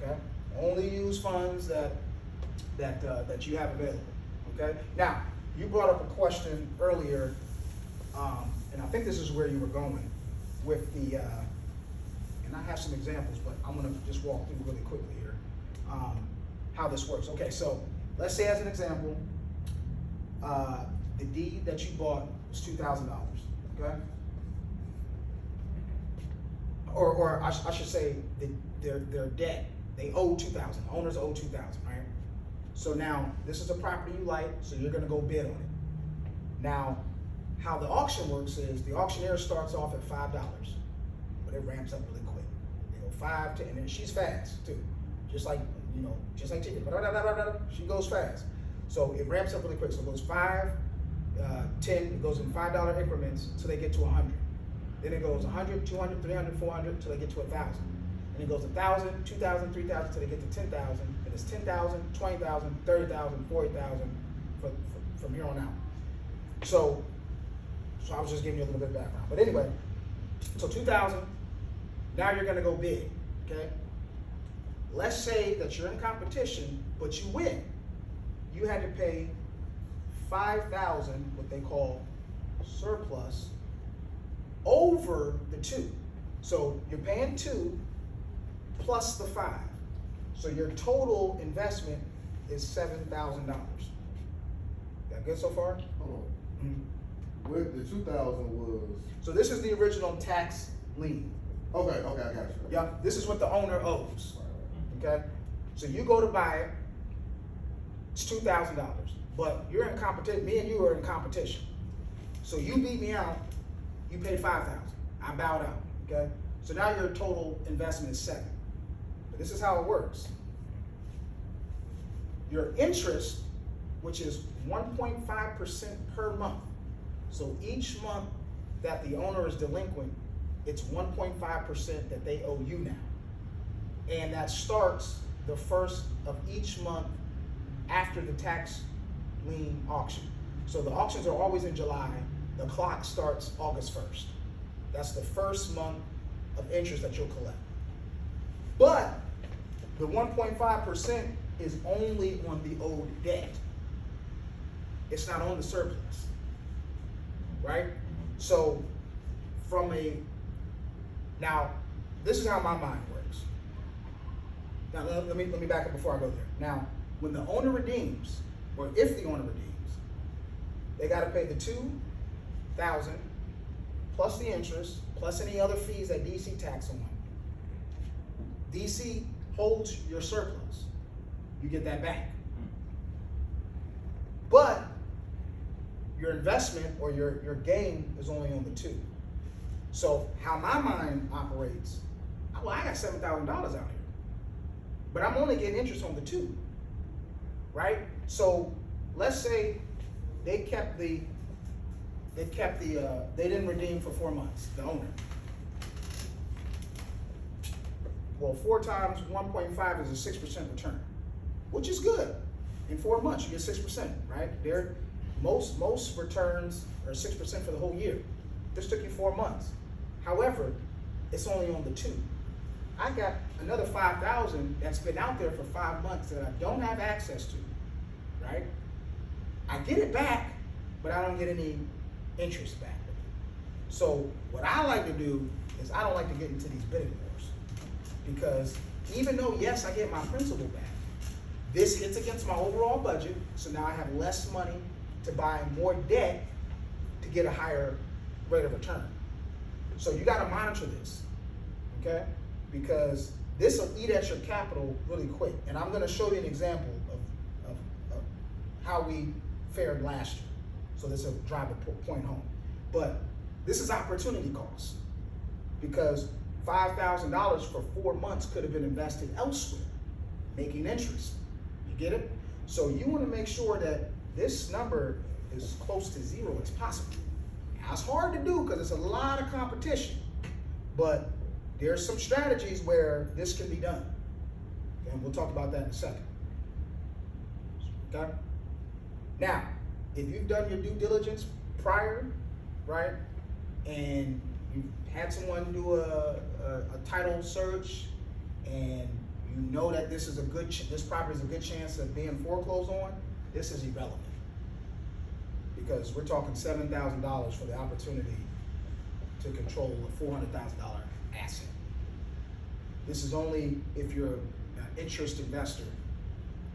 okay? Only use funds that you have available, okay? Now, you brought up a question earlier, and I think this is where you were going with the, and I have some examples, but I'm gonna just walk through really quickly here, how this works. Okay, so let's say as an example, the deed that you bought was $2,000, okay? Or I should say their debt, they owe $2,000, owners owe $2,000, right? So now, this is a property you like, so you're gonna go bid on it. Now, how the auction works is the auctioneer starts off at $5, but it ramps up really quick. They go 5, 10, and she's fast too. Just like, you know, just like ticket, she goes fast. So it ramps up really quick. So it goes 5, 10, it goes in $5 increments until they get to 100. Then it goes 100, 200, 300, 400 until they get to 1,000. And it goes 1,000, 2,000, 3,000 until they get to 10,000. And it's 10,000, 20,000, 30,000, 40,000 from here on out. So I was just giving you a little bit of background. But anyway, so 2,000, now you're gonna go bid, okay? Let's say that you're in competition, but you win. You had to pay 5,000, what they call surplus, over the 2. So you're paying 2 plus the 5. So your total investment is $7,000. That good so far? Hold on. With the 2,000 was. So this is the original tax lien. Okay, I got you. Yeah, this is what the owner owes. Okay, so you go to buy it. It's $2,000, but you're in competition. Me and you are in competition. So you beat me out. You paid 5,000. I bowed out. Okay, so now your total investment is 7. But this is how it works. Your interest, which is 1.5% per month. So each month that the owner is delinquent, it's 1.5% that they owe you now. And that starts the first of each month after the tax lien auction. So the auctions are always in July. The clock starts August 1st. That's the first month of interest that you'll collect. But the 1.5% is only on the owed debt. It's not on the surplus. Right? So now this is how my mind works. Now let me back up before I go there. Now, when the owner redeems, or if the owner redeems, they got to pay the 2,000 plus the interest plus any other fees that DC tax on. DC holds your surplus. You get that back. But your investment or your gain is only on the 2. So how my mind operates, well, I got $7,000 out here, but I'm only getting interest on the 2, right? So let's say they didn't redeem for 4 months, the owner. Well, 4 times 1.5 is a 6% return, which is good. In 4 months, you get 6%, right? Most returns are 6% for the whole year. This took you 4 months. However, it's only on the 2. I got another 5,000 that's been out there for 5 months that I don't have access to, right? I get it back, but I don't get any interest back. So what I like to do is I don't like to get into these bidding wars, because even though, yes, I get my principal back, this hits against my overall budget, so now I have less money to buy more debt to get a higher rate of return. So you got to monitor this, okay? Because this will eat at your capital really quick. And I'm going to show you an example of how we fared last year. So this will drive the point home. But this is opportunity cost, because $5,000 for 4 months could have been invested elsewhere, making interest. You get it? So you want to make sure that this number is close to 0 as possible. Now, it's hard to do because it's a lot of competition, but there's some strategies where this can be done. And we'll talk about that in a second. Okay? Now, if you've done your due diligence prior, right, and you've had someone do a title search, and you know that this is a good, this property is a good chance of being foreclosed on, this is irrelevant. Because we're talking $7,000 for the opportunity to control a $400,000 asset. This is only if you're an interest investor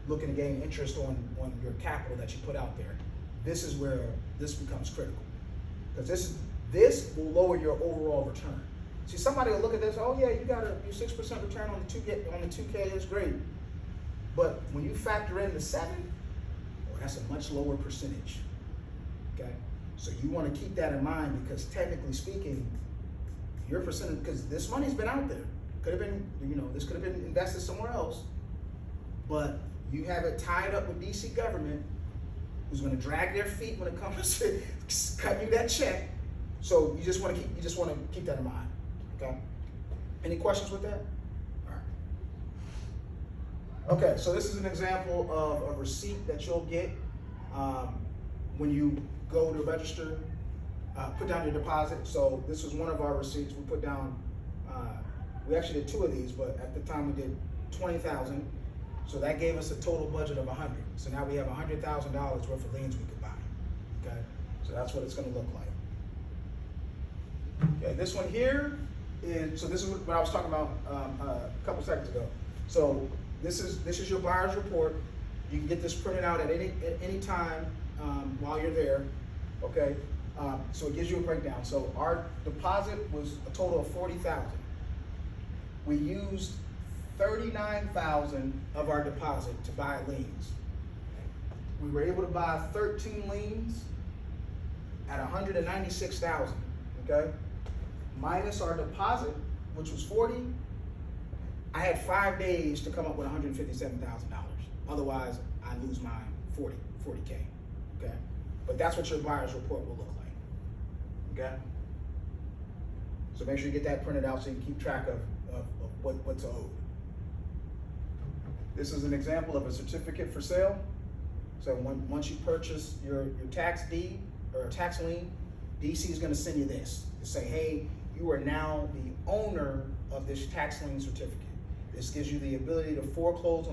looking to gain interest on your capital that you put out there. This is where this becomes critical. Because this will lower your overall return. See, somebody will look at this, oh yeah, you got your 6% return on the 2K is great. But when you factor in the 7, well, that's a much lower percentage. Okay? So you want to keep that in mind, because technically speaking, your percentage, because this money's been out there. Could have been, this could have been invested somewhere else, but you have it tied up with DC government, who's going to drag their feet when it comes to cutting you that check. So you just want to keep that in mind. Okay. Any questions with that? All right. Okay. So this is an example of a receipt that you'll get when you go to register, put down your deposit. So this was one of our receipts. We put down. We actually did 2 of these, but at the time we did 20,000. So that gave us a total budget of 100. So now we have $100,000 worth of liens we could buy. Okay. So that's what it's going to look like. Okay. This one here is, so this is what I was talking about a couple seconds ago. So this is your buyer's report. You can get this printed out at any time while you're there. Okay. So it gives you a breakdown. So our deposit was a total of 40,000. We used 39,000 of our deposit to buy liens. We were able to buy 13 liens at 196,000. Okay, minus our deposit, which was 40. I had 5 days to come up with $157,000. Otherwise, I lose my 40K. Okay, but that's what your buyer's report will look like. Okay, so make sure you get that printed out so you can keep track of what's owed. This is an example of a certificate for sale. So once you purchase your tax deed or tax lien, DC is going to send you this to say, hey, you are now the owner of this tax lien certificate. This gives you the ability to foreclose on the